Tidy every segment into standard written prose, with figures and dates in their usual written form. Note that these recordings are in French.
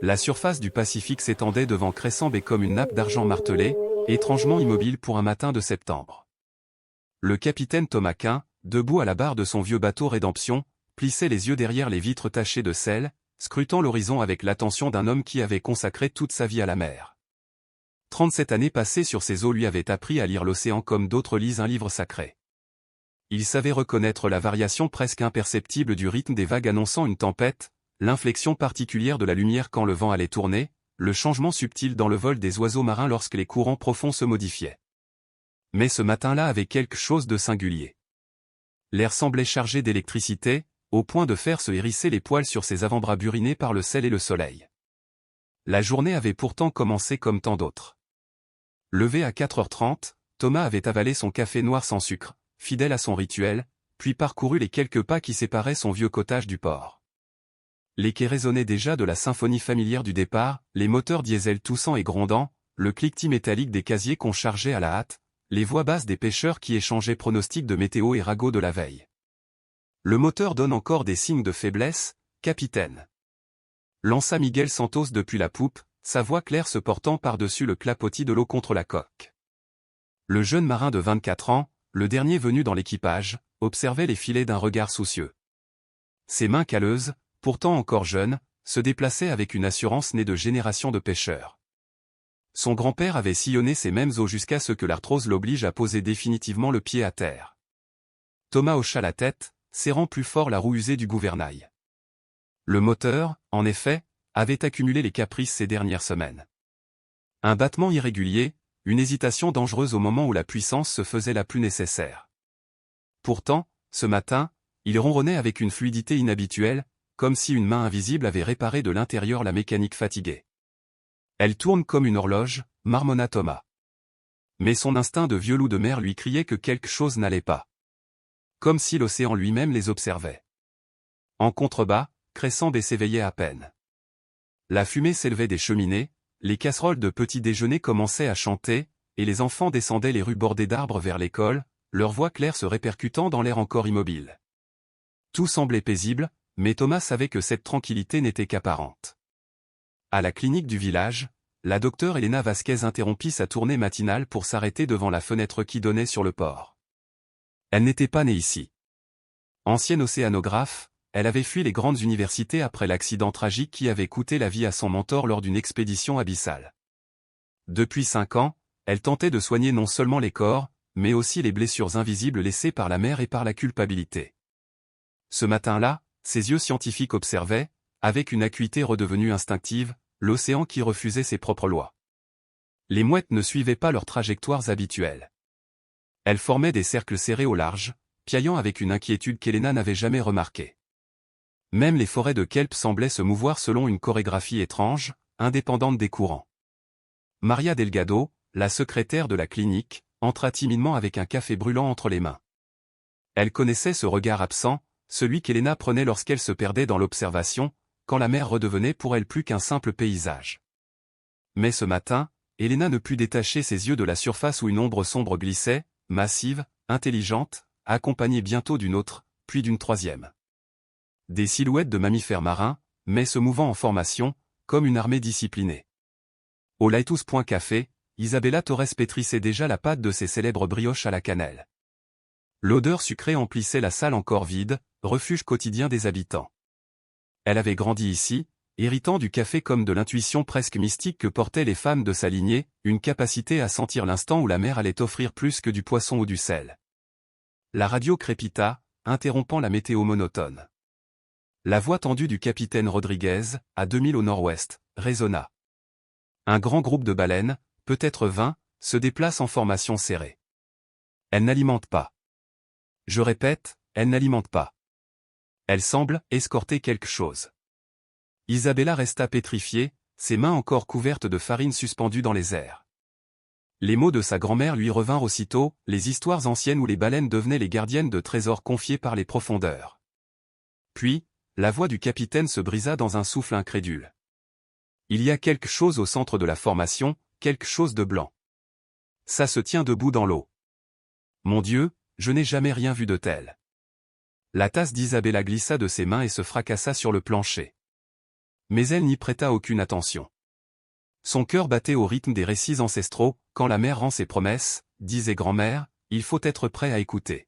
La surface du Pacifique s'étendait devant Crescent Bay comme une nappe d'argent martelée, étrangement immobile pour un matin de septembre. Le capitaine Thomas Quint, debout à la barre de son vieux bateau Rédemption, plissait les yeux derrière les vitres tachées de sel, scrutant l'horizon avec l'attention d'un homme qui avait consacré toute sa vie à la mer. 37 années passées sur ces eaux lui avaient appris à lire l'océan comme d'autres lisent un livre sacré. Il savait reconnaître la variation presque imperceptible du rythme des vagues annonçant une tempête, l'inflexion particulière de la lumière quand le vent allait tourner, le changement subtil dans le vol des oiseaux marins lorsque les courants profonds se modifiaient. Mais ce matin-là avait quelque chose de singulier. L'air semblait chargé d'électricité, au point de faire se hérisser les poils sur ses avant-bras burinés par le sel et le soleil. La journée avait pourtant commencé comme tant d'autres. Levé à 4h30, Thomas avait avalé son café noir sans sucre, fidèle à son rituel, puis parcouru les quelques pas qui séparaient son vieux cottage du port. Les quais résonnaient déjà de la symphonie familière du départ, les moteurs diesel toussant et grondant, le cliquetis métallique des casiers qu'on chargeait à la hâte, les voix basses des pêcheurs qui échangeaient pronostics de météo et ragots de la veille. Le moteur donne encore des signes de faiblesse, capitaine. Lança Miguel Santos depuis la poupe, sa voix claire se portant par-dessus le clapotis de l'eau contre la coque. Le jeune marin de 24 ans, le dernier venu dans l'équipage, observait les filets d'un regard soucieux. Ses mains calleuses, pourtant encore jeunes, se déplaçaient avec une assurance née de générations de pêcheurs. Son grand-père avait sillonné ces mêmes eaux jusqu'à ce que l'arthrose l'oblige à poser définitivement le pied à terre. Thomas hocha la tête, serrant plus fort la roue usée du gouvernail. Le moteur, en effet, avait accumulé les caprices ces dernières semaines. Un battement irrégulier, une hésitation dangereuse au moment où la puissance se faisait la plus nécessaire. Pourtant, ce matin, il ronronnait avec une fluidité inhabituelle, comme si une main invisible avait réparé de l'intérieur la mécanique fatiguée. Elle tourne comme une horloge, marmonna Thomas. Mais son instinct de vieux loup de mer lui criait que quelque chose n'allait pas. Comme si l'océan lui-même les observait. En contrebas, Crescent Bay s'éveillait à peine. La fumée s'élevait des cheminées, les casseroles de petit déjeuner commençaient à chanter, et les enfants descendaient les rues bordées d'arbres vers l'école, leurs voix claires se répercutant dans l'air encore immobile. Tout semblait paisible, mais Thomas savait que cette tranquillité n'était qu'apparente. À la clinique du village, la docteure Elena Vasquez interrompit sa tournée matinale pour s'arrêter devant la fenêtre qui donnait sur le port. Elle n'était pas née ici. Ancienne océanographe, elle avait fui les grandes universités après l'accident tragique qui avait coûté la vie à son mentor lors d'une expédition abyssale. Depuis 5 ans, elle tentait de soigner non seulement les corps, mais aussi les blessures invisibles laissées par la mer et par la culpabilité. Ce matin-là, ses yeux scientifiques observaient, avec une acuité redevenue instinctive, l'océan qui refusait ses propres lois. Les mouettes ne suivaient pas leurs trajectoires habituelles. Elles formaient des cercles serrés au large, piaillant avec une inquiétude qu'Elena n'avait jamais remarquée. Même les forêts de kelp semblaient se mouvoir selon une chorégraphie étrange, indépendante des courants. Maria Delgado, la secrétaire de la clinique, entra timidement avec un café brûlant entre les mains. Elle connaissait ce regard absent, celui qu'Elena prenait lorsqu'elle se perdait dans l'observation, quand la mer redevenait pour elle plus qu'un simple paysage. Mais ce matin, Elena ne put détacher ses yeux de la surface où une ombre sombre glissait, massive, intelligente, accompagnée bientôt d'une autre, puis d'une troisième. Des silhouettes de mammifères marins, mais se mouvant en formation, comme une armée disciplinée. Au Lighthouse Point Café, Isabella Torres pétrissait déjà la pâte de ses célèbres brioches à la cannelle. L'odeur sucrée emplissait la salle encore vide, refuge quotidien des habitants. Elle avait grandi ici, héritant du café comme de l'intuition presque mystique que portaient les femmes de sa lignée, une capacité à sentir l'instant où la mer allait offrir plus que du poisson ou du sel. La radio crépita, interrompant la météo monotone. La voix tendue du capitaine Rodriguez, à 2000 au nord-ouest, résonna. Un grand groupe de baleines, peut-être 20, se déplace en formation serrée. Elle n'alimente pas. Je répète, elle n'alimente pas. Elle semble escorter quelque chose. Isabella resta pétrifiée, ses mains encore couvertes de farine suspendues dans les airs. Les mots de sa grand-mère lui revinrent aussitôt, les histoires anciennes où les baleines devenaient les gardiennes de trésors confiés par les profondeurs. Puis, la voix du capitaine se brisa dans un souffle incrédule. Il y a quelque chose au centre de la formation, quelque chose de blanc. Ça se tient debout dans l'eau. Mon Dieu, je n'ai jamais rien vu de tel. La tasse d'Isabella glissa de ses mains et se fracassa sur le plancher. Mais elle n'y prêta aucune attention. Son cœur battait au rythme des récits ancestraux, quand la mère rend ses promesses, disait grand-mère, il faut être prêt à écouter.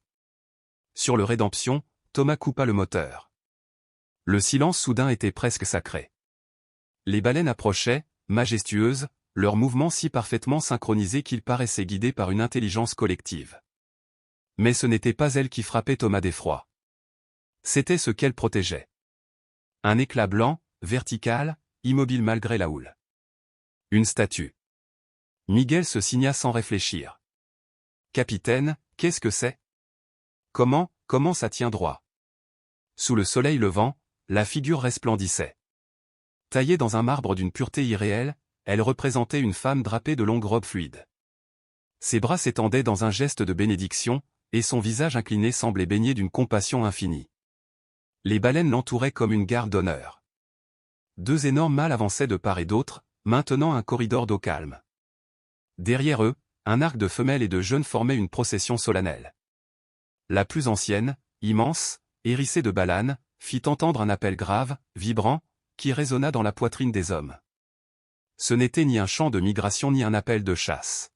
Sur le Rédemption, Thomas coupa le moteur. Le silence soudain était presque sacré. Les baleines approchaient, majestueuses, leurs mouvements si parfaitement synchronisés qu'ils paraissaient guidés par une intelligence collective. Mais ce n'était pas elle qui frappait Thomas d'effroi. C'était ce qu'elle protégeait. Un éclat blanc, vertical, immobile malgré la houle. Une statue. Miguel se signa sans réfléchir. « Capitaine, qu'est-ce que c'est ? Comment ça tient droit ?» Sous le soleil levant, la figure resplendissait. Taillée dans un marbre d'une pureté irréelle, elle représentait une femme drapée de longues robes fluides. Ses bras s'étendaient dans un geste de bénédiction, et son visage incliné semblait baigné d'une compassion infinie. Les baleines l'entouraient comme une garde d'honneur. Deux énormes mâles avançaient de part et d'autre, maintenant un corridor d'eau calme. Derrière eux, un arc de femelles et de jeunes formait une procession solennelle. La plus ancienne, immense, hérissée de balanes, fit entendre un appel grave, vibrant, qui résonna dans la poitrine des hommes. Ce n'était ni un chant de migration ni un appel de chasse.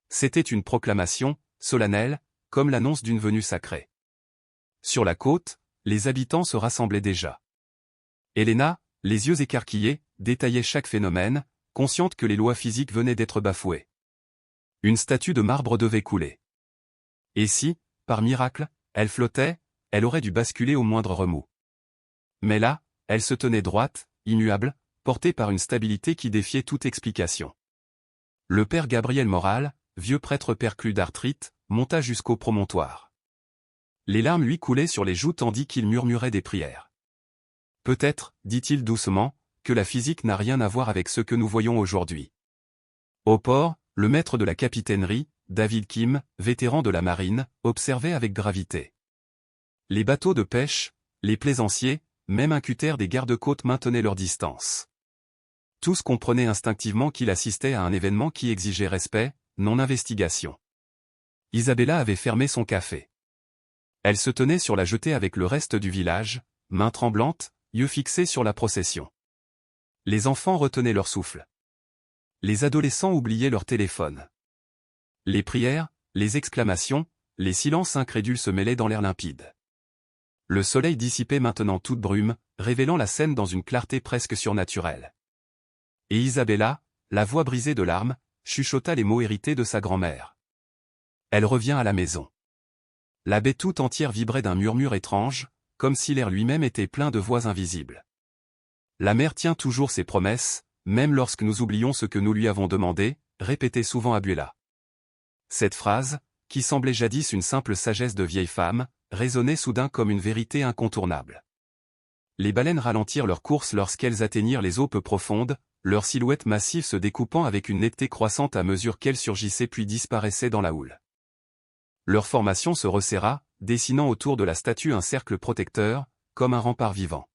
C'était une proclamation, solennelle, comme l'annonce d'une venue sacrée. Sur la côte, les habitants se rassemblaient déjà. Helena, les yeux écarquillés, détaillait chaque phénomène, consciente que les lois physiques venaient d'être bafouées. Une statue de marbre devait couler. Et si, par miracle, elle flottait, elle aurait dû basculer au moindre remous. Mais là, elle se tenait droite, immuable, portée par une stabilité qui défiait toute explication. Le père Gabriel Moral, vieux prêtre perclus d'arthrite, monta jusqu'au promontoire. Les larmes lui coulaient sur les joues tandis qu'il murmurait des prières. Peut-être, dit-il doucement, que la physique n'a rien à voir avec ce que nous voyons aujourd'hui. Au port, le maître de la capitainerie, David Kim, vétéran de la marine, observait avec gravité. Les bateaux de pêche, les plaisanciers, même un cutter des gardes-côtes maintenaient leur distance. Tous comprenaient instinctivement qu'il assistait à un événement qui exigeait respect, non investigation. Isabella avait fermé son café. Elle se tenait sur la jetée avec le reste du village, main tremblante, yeux fixés sur la procession. Les enfants retenaient leur souffle. Les adolescents oubliaient leur téléphone. Les prières, les exclamations, les silences incrédules se mêlaient dans l'air limpide. Le soleil dissipait maintenant toute brume, révélant la scène dans une clarté presque surnaturelle. Et Isabella, la voix brisée de larmes, chuchota les mots hérités de sa grand-mère. Elle revient à la maison. La baie tout entière vibrait d'un murmure étrange, comme si l'air lui-même était plein de voix invisibles. La mère tient toujours ses promesses, même lorsque nous oublions ce que nous lui avons demandé, répétait souvent Abuela. Cette phrase, qui semblait jadis une simple sagesse de vieille femme, résonnait soudain comme une vérité incontournable. Les baleines ralentirent leur course lorsqu'elles atteignirent les eaux peu profondes, leurs silhouettes massives se découpant avec une netteté croissante à mesure qu'elles surgissaient puis disparaissaient dans la houle. Leur formation se resserra, dessinant autour de la statue un cercle protecteur, comme un rempart vivant.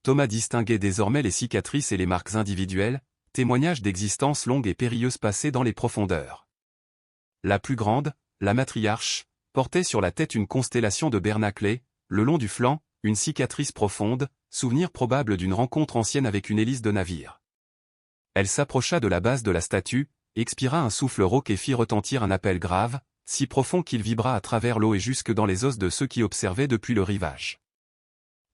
Thomas distinguait désormais les cicatrices et les marques individuelles, témoignages d'existences longues et périlleuses passées dans les profondeurs. La plus grande, la matriarche, portait sur la tête une constellation de bernaclés, le long du flanc, une cicatrice profonde, souvenir probable d'une rencontre ancienne avec une hélice de navire. Elle s'approcha de la base de la statue, expira un souffle rauque et fit retentir un appel grave, si profond qu'il vibra à travers l'eau et jusque dans les os de ceux qui observaient depuis le rivage.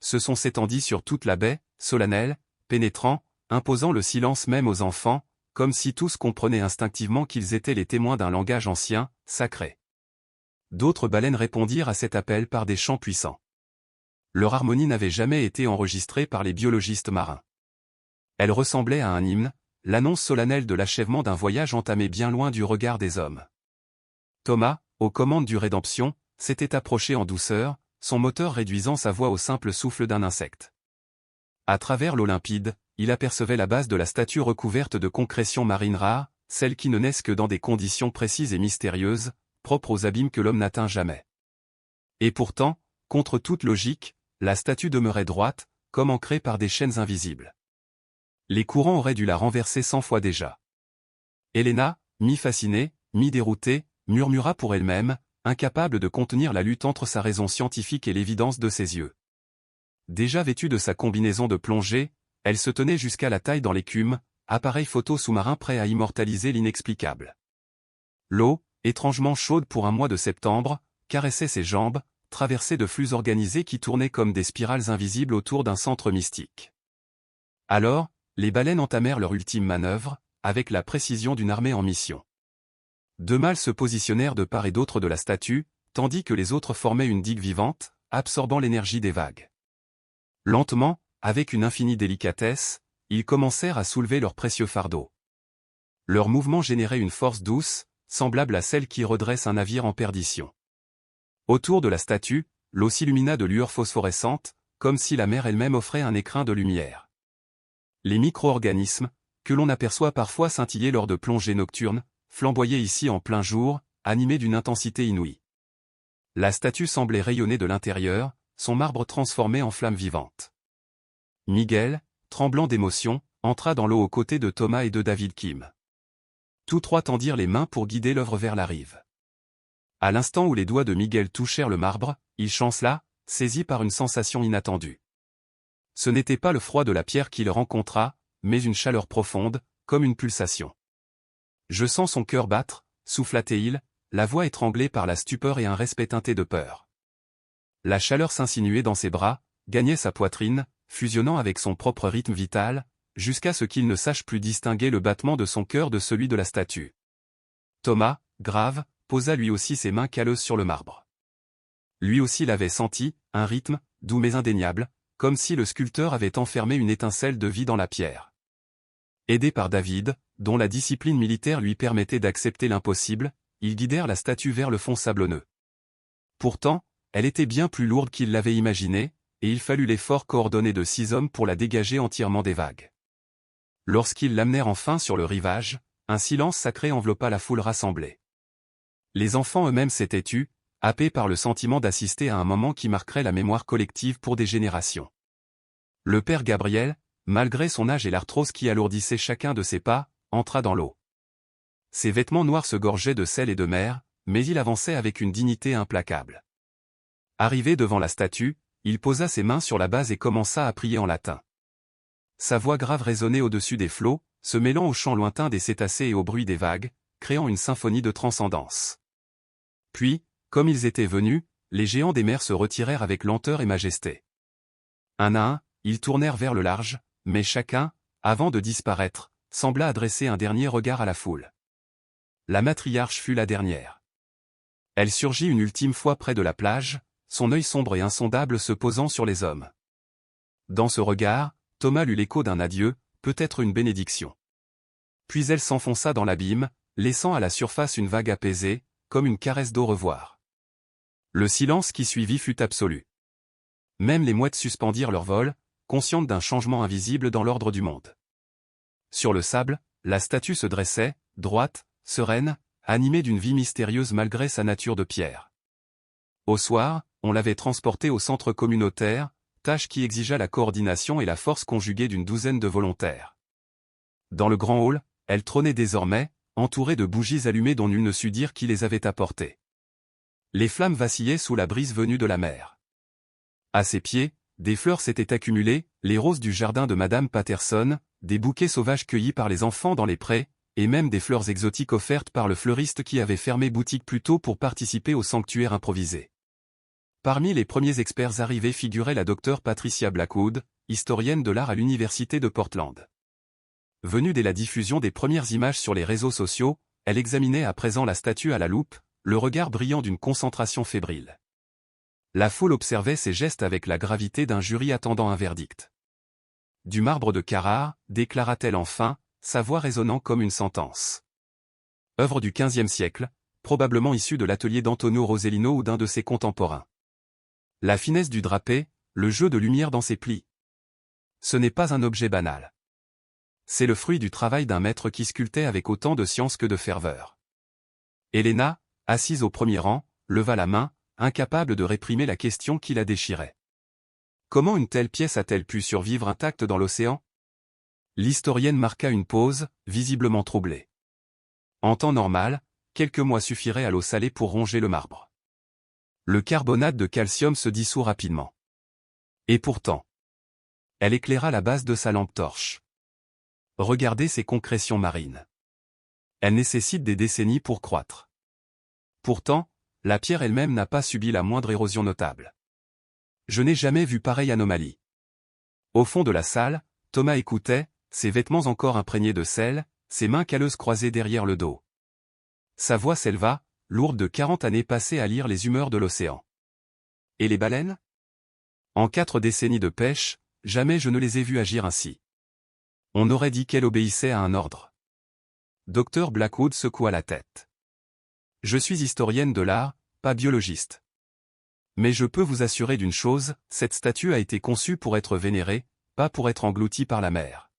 Ce son s'étendit sur toute la baie, solennel, pénétrant, imposant le silence même aux enfants, comme si tous comprenaient instinctivement qu'ils étaient les témoins d'un langage ancien, sacré. D'autres baleines répondirent à cet appel par des chants puissants. Leur harmonie n'avait jamais été enregistrée par les biologistes marins. Elle ressemblait à un hymne, l'annonce solennelle de l'achèvement d'un voyage entamé bien loin du regard des hommes. Thomas, aux commandes du Rédemption, s'était approché en douceur, son moteur réduisant sa voix au simple souffle d'un insecte. À travers l'eau limpide, il apercevait la base de la statue recouverte de concrétions marines rares, celles qui ne naissent que dans des conditions précises et mystérieuses, propres aux abîmes que l'homme n'atteint jamais. Et pourtant, contre toute logique, la statue demeurait droite, comme ancrée par des chaînes invisibles. Les courants auraient dû la renverser 100 fois déjà. Helena, mi-fascinée, mi-déroutée, murmura pour elle-même, incapable de contenir la lutte entre sa raison scientifique et l'évidence de ses yeux. Déjà vêtue de sa combinaison de plongée, Elle se tenait jusqu'à la taille dans l'écume, appareil photo sous-marin prêt à immortaliser l'inexplicable. L'eau, étrangement chaude pour un mois de septembre, caressait ses jambes, traversées de flux organisés qui tournaient comme des spirales invisibles autour d'un centre mystique. Alors, les baleines entamèrent leur ultime manœuvre, avec la précision d'une armée en mission. Deux mâles se positionnèrent de part et d'autre de la statue, tandis que les autres formaient une digue vivante, absorbant l'énergie des vagues. Lentement, avec une infinie délicatesse, ils commencèrent à soulever leur précieux fardeau. Leur mouvement générait une force douce, semblable à celle qui redresse un navire en perdition. Autour de la statue, l'eau s'illumina de lueurs phosphorescentes, comme si la mer elle-même offrait un écrin de lumière. Les micro-organismes, que l'on aperçoit parfois scintiller lors de plongées nocturnes, flamboyaient ici en plein jour, animés d'une intensité inouïe. La statue semblait rayonner de l'intérieur, son marbre transformé en flamme vivante. Miguel, tremblant d'émotion, entra dans l'eau aux côtés de Thomas et de David Kim. Tous trois tendirent les mains pour guider l'œuvre vers la rive. À l'instant où les doigts de Miguel touchèrent le marbre, il chancela, saisi par une sensation inattendue. Ce n'était pas le froid de la pierre qu'il rencontra, mais une chaleur profonde, comme une pulsation. « Je sens son cœur battre », souffla-t-il, la voix étranglée par la stupeur et un respect teinté de peur. La chaleur s'insinuait dans ses bras, gagnait sa poitrine, fusionnant avec son propre rythme vital, jusqu'à ce qu'il ne sache plus distinguer le battement de son cœur de celui de la statue. Thomas, grave, posa lui aussi ses mains calleuses sur le marbre. Lui aussi l'avait senti, un rythme, doux mais indéniable, comme si le sculpteur avait enfermé une étincelle de vie dans la pierre. Aidés par David, dont la discipline militaire lui permettait d'accepter l'impossible, ils guidèrent la statue vers le fond sablonneux. Pourtant, elle était bien plus lourde qu'il l'avait imaginé, et il fallut l'effort coordonné de 6 hommes pour la dégager entièrement des vagues. Lorsqu'ils l'amenèrent enfin sur le rivage, un silence sacré enveloppa la foule rassemblée. Les enfants eux-mêmes s'étaient tus, happés par le sentiment d'assister à un moment qui marquerait la mémoire collective pour des générations. Le père Gabriel, malgré son âge et l'arthrose qui alourdissait chacun de ses pas, entra dans l'eau. Ses vêtements noirs se gorgeaient de sel et de mer, mais il avançait avec une dignité implacable. Arrivé devant la statue, il posa ses mains sur la base et commença à prier en latin. Sa voix grave résonnait au-dessus des flots, se mêlant au chant lointain des cétacés et au bruit des vagues, créant une symphonie de transcendance. Puis, comme ils étaient venus, les géants des mers se retirèrent avec lenteur et majesté. Un à un, ils tournèrent vers le large, mais chacun, avant de disparaître, sembla adresser un dernier regard à la foule. La matriarche fut la dernière. Elle surgit une ultime fois près de la plage, son œil sombre et insondable se posant sur les hommes. Dans ce regard, Thomas lut l'écho d'un adieu, peut-être une bénédiction. Puis elle s'enfonça dans l'abîme, laissant à la surface une vague apaisée, comme une caresse d'au revoir. Le silence qui suivit fut absolu. Même les mouettes suspendirent leur vol, conscientes d'un changement invisible dans l'ordre du monde. Sur le sable, la statue se dressait, droite, sereine, animée d'une vie mystérieuse malgré sa nature de pierre. Au soir, on l'avait transportée au centre communautaire, tâche qui exigea la coordination et la force conjuguée d'une douzaine de volontaires. Dans le grand hall, elle trônait désormais, entourée de bougies allumées dont nul ne sut dire qui les avait apportées. Les flammes vacillaient sous la brise venue de la mer. À ses pieds, des fleurs s'étaient accumulées, les roses du jardin de Madame Patterson, des bouquets sauvages cueillis par les enfants dans les prés, et même des fleurs exotiques offertes par le fleuriste qui avait fermé boutique plus tôt pour participer au sanctuaire improvisé. Parmi les premiers experts arrivés figurait la docteure Patricia Blackwood, historienne de l'art à l'université de Portland. Venue dès la diffusion des premières images sur les réseaux sociaux, elle examinait à présent la statue à la loupe, le regard brillant d'une concentration fébrile. La foule observait ses gestes avec la gravité d'un jury attendant un verdict. Du marbre de Carrare, déclara-t-elle enfin, sa voix résonnant comme une sentence. Œuvre du XVe siècle, probablement issue de l'atelier d'Antonio Rosellino ou d'un de ses contemporains. La finesse du drapé, le jeu de lumière dans ses plis. Ce n'est pas un objet banal. C'est le fruit du travail d'un maître qui sculptait avec autant de science que de ferveur. Helena, assise au premier rang, leva la main, incapable de réprimer la question qui la déchirait. Comment une telle pièce a-t-elle pu survivre intacte dans l'océan? L'historienne marqua une pause, visiblement troublée. En temps normal, quelques mois suffiraient à l'eau salée pour ronger le marbre. Le carbonate de calcium se dissout rapidement. Et pourtant, Elle éclaira la base de sa lampe torche. Regardez ces concrétions marines. Elles nécessitent des décennies pour croître. Pourtant, la pierre elle-même n'a pas subi la moindre érosion notable. Je n'ai jamais vu pareille anomalie. Au fond de la salle, Thomas écoutait, ses vêtements encore imprégnés de sel, ses mains calleuses croisées derrière le dos. Sa voix s'éleva, lourde de 40 années passées à lire les humeurs de l'océan. Et les baleines? En 4 décennies de pêche, jamais je ne les ai vues agir ainsi. On aurait dit qu'elles obéissaient à un ordre. Dr Blackwood secoua la tête. Je suis historienne de l'art, pas biologiste. Mais je peux vous assurer d'une chose, cette statue a été conçue pour être vénérée, pas pour être engloutie par la mer.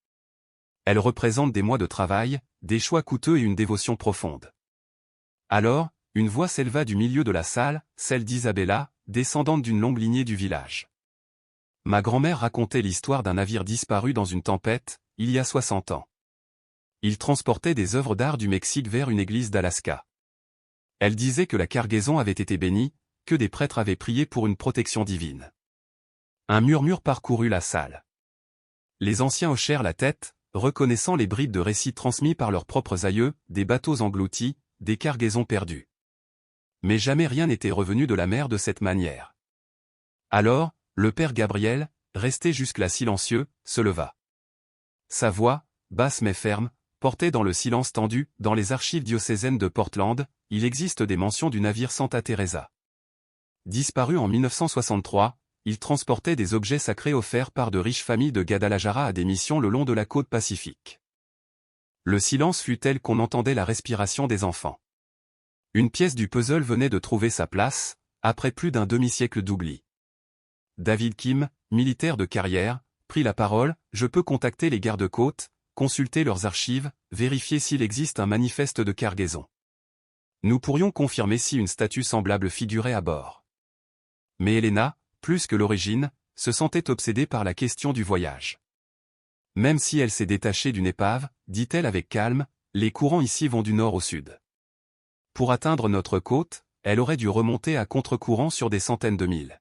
Elle représente des mois de travail, des choix coûteux et une dévotion profonde. Alors, une voix s'éleva du milieu de la salle, celle d'Isabella, descendante d'une longue lignée du village. Ma grand-mère racontait l'histoire d'un navire disparu dans une tempête, il y a 60 ans. Il transportait des œuvres d'art du Mexique vers une église d'Alaska. Elle disait que la cargaison avait été bénie, que des prêtres avaient prié pour une protection divine. Un murmure parcourut la salle. Les anciens hochèrent la tête, reconnaissant les bribes de récits transmis par leurs propres aïeux, des bateaux engloutis, des cargaisons perdues. Mais jamais rien n'était revenu de la mer de cette manière. Alors, le père Gabriel, resté jusque-là silencieux, se leva. Sa voix, basse mais ferme, portait dans le silence tendu, dans les archives diocésaines de Portland, il existe des mentions du navire Santa Teresa. Disparu en 1963, il transportait des objets sacrés offerts par de riches familles de Guadalajara à des missions le long de la côte pacifique. Le silence fut tel qu'on entendait la respiration des enfants. Une pièce du puzzle venait de trouver sa place, après plus d'un demi-siècle d'oubli. David Kim, militaire de carrière, prit la parole. Je peux contacter les gardes-côtes, consulter leurs archives, vérifier s'il existe un manifeste de cargaison. Nous pourrions confirmer si une statue semblable figurait à bord. Mais Helena, plus que l'origine, se sentait obsédée par la question du voyage. Même si elle s'est détachée d'une épave, dit-elle avec calme, les courants ici vont du nord au sud. Pour atteindre notre côte, elle aurait dû remonter à contre-courant sur des centaines de milles.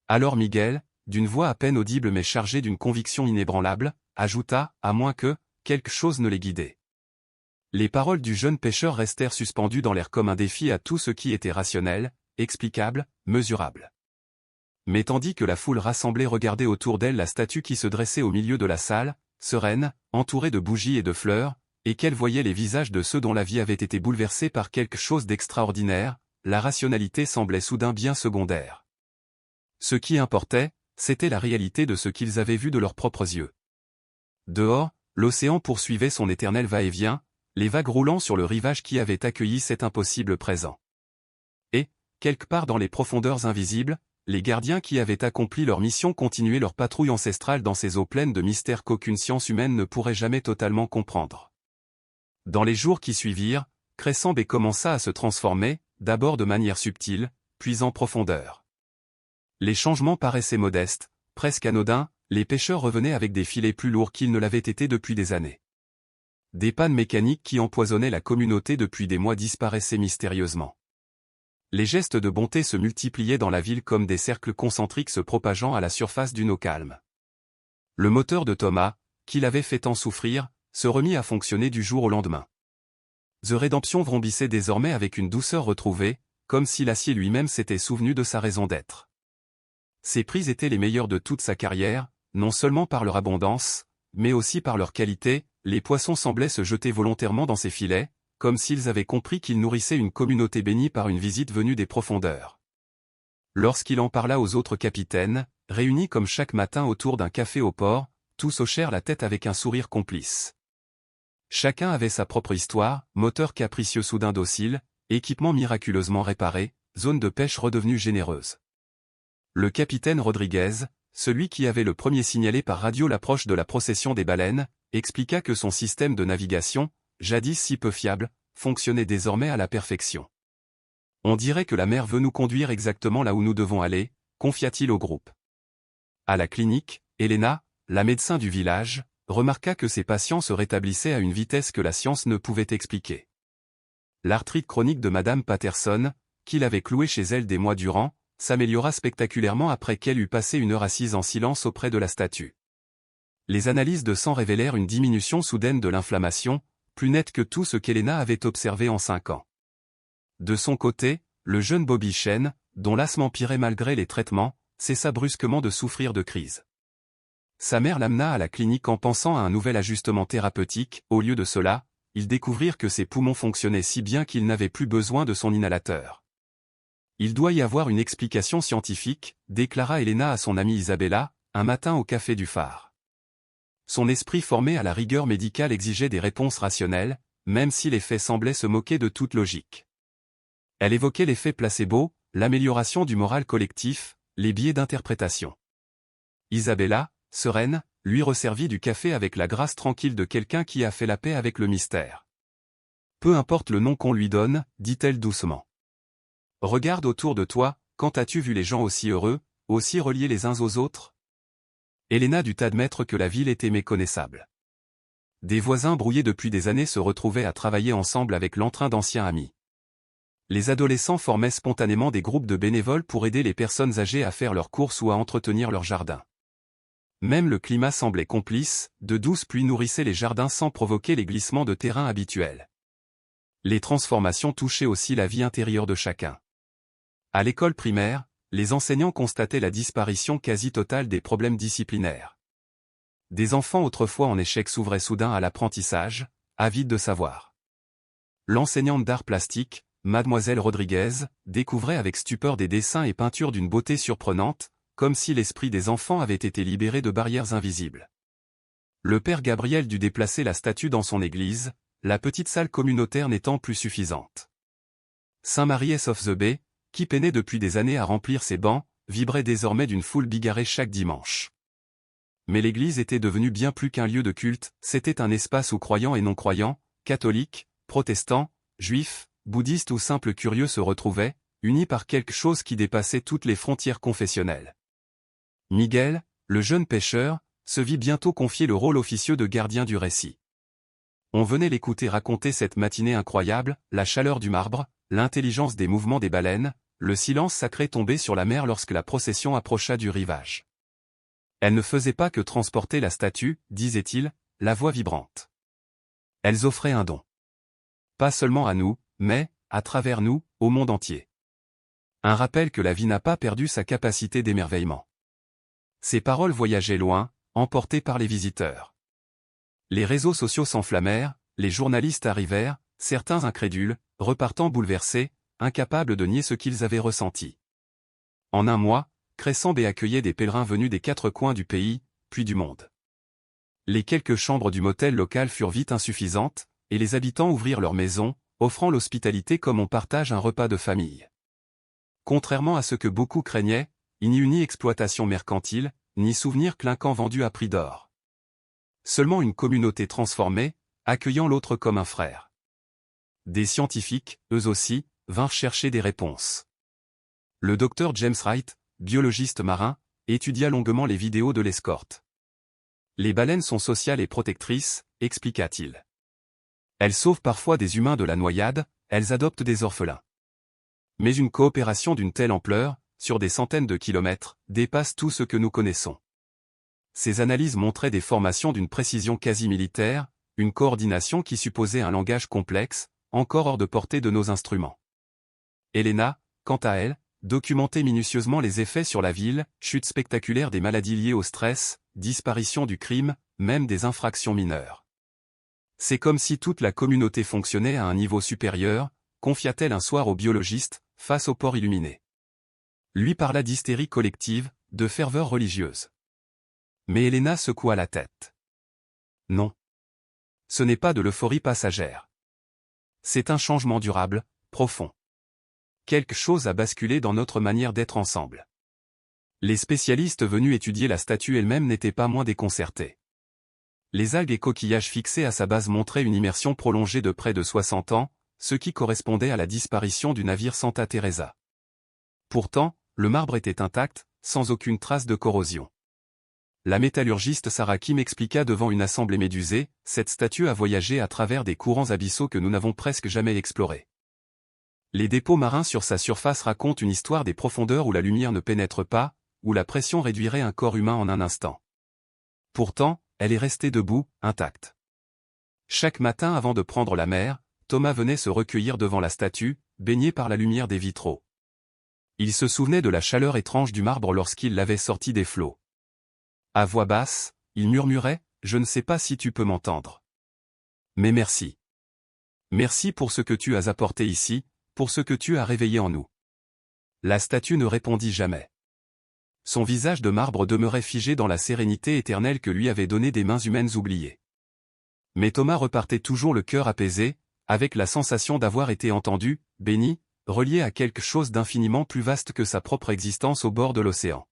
Alors Miguel, d'une voix à peine audible mais chargée d'une conviction inébranlable, ajouta, à moins que, quelque chose ne les guidait. Les paroles du jeune pêcheur restèrent suspendues dans l'air comme un défi à tout ce qui était rationnel, explicable, mesurable. Mais tandis que la foule rassemblée regardait autour d'elle la statue qui se dressait au milieu de la salle, sereine, entourée de bougies et de fleurs, et qu'elle voyait les visages de ceux dont la vie avait été bouleversée par quelque chose d'extraordinaire, la rationalité semblait soudain bien secondaire. Ce qui importait, c'était la réalité de ce qu'ils avaient vu de leurs propres yeux. Dehors, l'océan poursuivait son éternel va-et-vient, les vagues roulant sur le rivage qui avait accueilli cet impossible présent. Et, quelque part dans les profondeurs invisibles, les gardiens qui avaient accompli leur mission continuaient leur patrouille ancestrale dans ces eaux pleines de mystères qu'aucune science humaine ne pourrait jamais totalement comprendre. Dans les jours qui suivirent, Crescent Bay commença à se transformer, d'abord de manière subtile, puis en profondeur. Les changements paraissaient modestes, presque anodins, les pêcheurs revenaient avec des filets plus lourds qu'ils ne l'avaient été depuis des années. Des pannes mécaniques qui empoisonnaient la communauté depuis des mois disparaissaient mystérieusement. Les gestes de bonté se multipliaient dans la ville comme des cercles concentriques se propageant à la surface d'une eau calme. Le moteur de Thomas, qui l'avait fait tant souffrir, se remit à fonctionner du jour au lendemain. The Redemption vrombissait désormais avec une douceur retrouvée, comme si l'acier lui-même s'était souvenu de sa raison d'être. Ses prix étaient les meilleurs de toute sa carrière, non seulement par leur abondance, mais aussi par leur qualité. Les poissons semblaient se jeter volontairement dans ses filets, comme s'ils avaient compris qu'ils nourrissaient une communauté bénie par une visite venue des profondeurs. Lorsqu'il en parla aux autres capitaines, réunis comme chaque matin autour d'un café au port, tous hochèrent la tête avec un sourire complice. Chacun avait sa propre histoire, moteur capricieux soudain docile, équipement miraculeusement réparé, zone de pêche redevenue généreuse. Le capitaine Rodriguez, celui qui avait le premier signalé par radio l'approche de la procession des baleines, expliqua que son système de navigation, jadis si peu fiable, fonctionnait désormais à la perfection. On dirait que la mer veut nous conduire exactement là où nous devons aller, confia-t-il au groupe. À la clinique, Helena, la médecin du village, remarqua que ses patients se rétablissaient à une vitesse que la science ne pouvait expliquer. L'arthrite chronique de Madame Patterson, qu'il avait clouée chez elle des mois durant, s'améliora spectaculairement après qu'elle eut passé une heure assise en silence auprès de la statue. Les analyses de sang révélèrent une diminution soudaine de l'inflammation, plus nette que tout ce qu'Elena avait observé en 5 ans. De son côté, le jeune Bobby Chen, dont l'asthme empirait malgré les traitements, cessa brusquement de souffrir de crise. Sa mère l'amena à la clinique en pensant à un nouvel ajustement thérapeutique. Au lieu de cela, ils découvrirent que ses poumons fonctionnaient si bien qu'ils n'avaient plus besoin de son inhalateur. Il doit y avoir une explication scientifique, déclara Elena à son amie Isabella, un matin au café du phare. Son esprit formé à la rigueur médicale exigeait des réponses rationnelles, même si les faits semblaient se moquer de toute logique. Elle évoquait l'effet placebo, l'amélioration du moral collectif, les biais d'interprétation. Isabella, sereine, lui resservit du café avec la grâce tranquille de quelqu'un qui a fait la paix avec le mystère. Peu importe le nom qu'on lui donne, dit-elle doucement. Regarde autour de toi, quand as-tu vu les gens aussi heureux, aussi reliés les uns aux autres? Elena dut admettre que la ville était méconnaissable. Des voisins brouillés depuis des années se retrouvaient à travailler ensemble avec l'entrain d'anciens amis. Les adolescents formaient spontanément des groupes de bénévoles pour aider les personnes âgées à faire leurs courses ou à entretenir leur jardin. Même le climat semblait complice, de douces pluies nourrissaient les jardins sans provoquer les glissements de terrain habituels. Les transformations touchaient aussi la vie intérieure de chacun. À l'école primaire, les enseignants constataient la disparition quasi totale des problèmes disciplinaires. Des enfants autrefois en échec s'ouvraient soudain à l'apprentissage, avides de savoir. L'enseignante d'art plastique, Mademoiselle Rodriguez, découvrait avec stupeur des dessins et peintures d'une beauté surprenante, comme si l'esprit des enfants avait été libéré de barrières invisibles. Le père Gabriel dut déplacer la statue dans son église, la petite salle communautaire n'étant plus suffisante. Saint-Maries of the Bay, qui peinait depuis des années à remplir ses bancs, vibrait désormais d'une foule bigarrée chaque dimanche. Mais l'église était devenue bien plus qu'un lieu de culte, c'était un espace où croyants et non-croyants, catholiques, protestants, juifs, bouddhistes ou simples curieux se retrouvaient, unis par quelque chose qui dépassait toutes les frontières confessionnelles. Miguel, le jeune pêcheur, se vit bientôt confier le rôle officieux de gardien du récit. On venait l'écouter raconter cette matinée incroyable, la chaleur du marbre, l'intelligence des mouvements des baleines, le silence sacré tombé sur la mer lorsque la procession approcha du rivage. Elles ne faisaient pas que transporter la statue, disait-il, la voix vibrante. Elles offraient un don. Pas seulement à nous, mais, à travers nous, au monde entier. Un rappel que la vie n'a pas perdu sa capacité d'émerveillement. Ces paroles voyageaient loin, emportées par les visiteurs. Les réseaux sociaux s'enflammèrent, les journalistes arrivèrent, certains incrédules, repartant bouleversés, incapables de nier ce qu'ils avaient ressenti. En un mois, Cressambaye accueillait des pèlerins venus des 4 coins du pays, puis du monde. Les quelques chambres du motel local furent vite insuffisantes, et les habitants ouvrirent leurs maisons, offrant l'hospitalité comme on partage un repas de famille. Contrairement à ce que beaucoup craignaient, il n'y eut ni exploitation mercantile, ni souvenir clinquant vendu à prix d'or. Seulement une communauté transformée, accueillant l'autre comme un frère. Des scientifiques, eux aussi, vinrent chercher des réponses. Le docteur James Wright, biologiste marin, étudia longuement les vidéos de l'escorte. Les baleines sont sociales et protectrices, expliqua-t-il. Elles sauvent parfois des humains de la noyade, elles adoptent des orphelins. Mais une coopération d'une telle ampleur, sur des centaines de kilomètres, dépasse tout ce que nous connaissons. Ces analyses montraient des formations d'une précision quasi militaire, une coordination qui supposait un langage complexe, encore hors de portée de nos instruments. Elena, quant à elle, documentait minutieusement les effets sur la ville, chute spectaculaire des maladies liées au stress, disparition du crime, même des infractions mineures. C'est comme si toute la communauté fonctionnait à un niveau supérieur, confia-t-elle un soir au biologiste, face au port illuminé. Lui parla d'hystérie collective, de ferveur religieuse. Mais Elena secoua la tête. Non. Ce n'est pas de l'euphorie passagère. C'est un changement durable, profond. Quelque chose a basculé dans notre manière d'être ensemble. Les spécialistes venus étudier la statue elle-même n'étaient pas moins déconcertés. Les algues et coquillages fixés à sa base montraient une immersion prolongée de près de 60 ans, ce qui correspondait à la disparition du navire Santa Teresa. Pourtant, le marbre était intact, sans aucune trace de corrosion. La métallurgiste Sarah Kim expliqua devant une assemblée médusée, cette statue a voyagé à travers des courants abyssaux que nous n'avons presque jamais explorés. Les dépôts marins sur sa surface racontent une histoire des profondeurs où la lumière ne pénètre pas, où la pression réduirait un corps humain en un instant. Pourtant, elle est restée debout, intacte. Chaque matin avant de prendre la mer, Thomas venait se recueillir devant la statue, baigné par la lumière des vitraux. Il se souvenait de la chaleur étrange du marbre lorsqu'il l'avait sorti des flots. À voix basse, il murmurait, « Je ne sais pas si tu peux m'entendre. Mais merci. Merci pour ce que tu as apporté ici, pour ce que tu as réveillé en nous. » La statue ne répondit jamais. Son visage de marbre demeurait figé dans la sérénité éternelle que lui avaient donnée des mains humaines oubliées. Mais Thomas repartait toujours le cœur apaisé, avec la sensation d'avoir été entendu, béni, relié à quelque chose d'infiniment plus vaste que sa propre existence au bord de l'océan.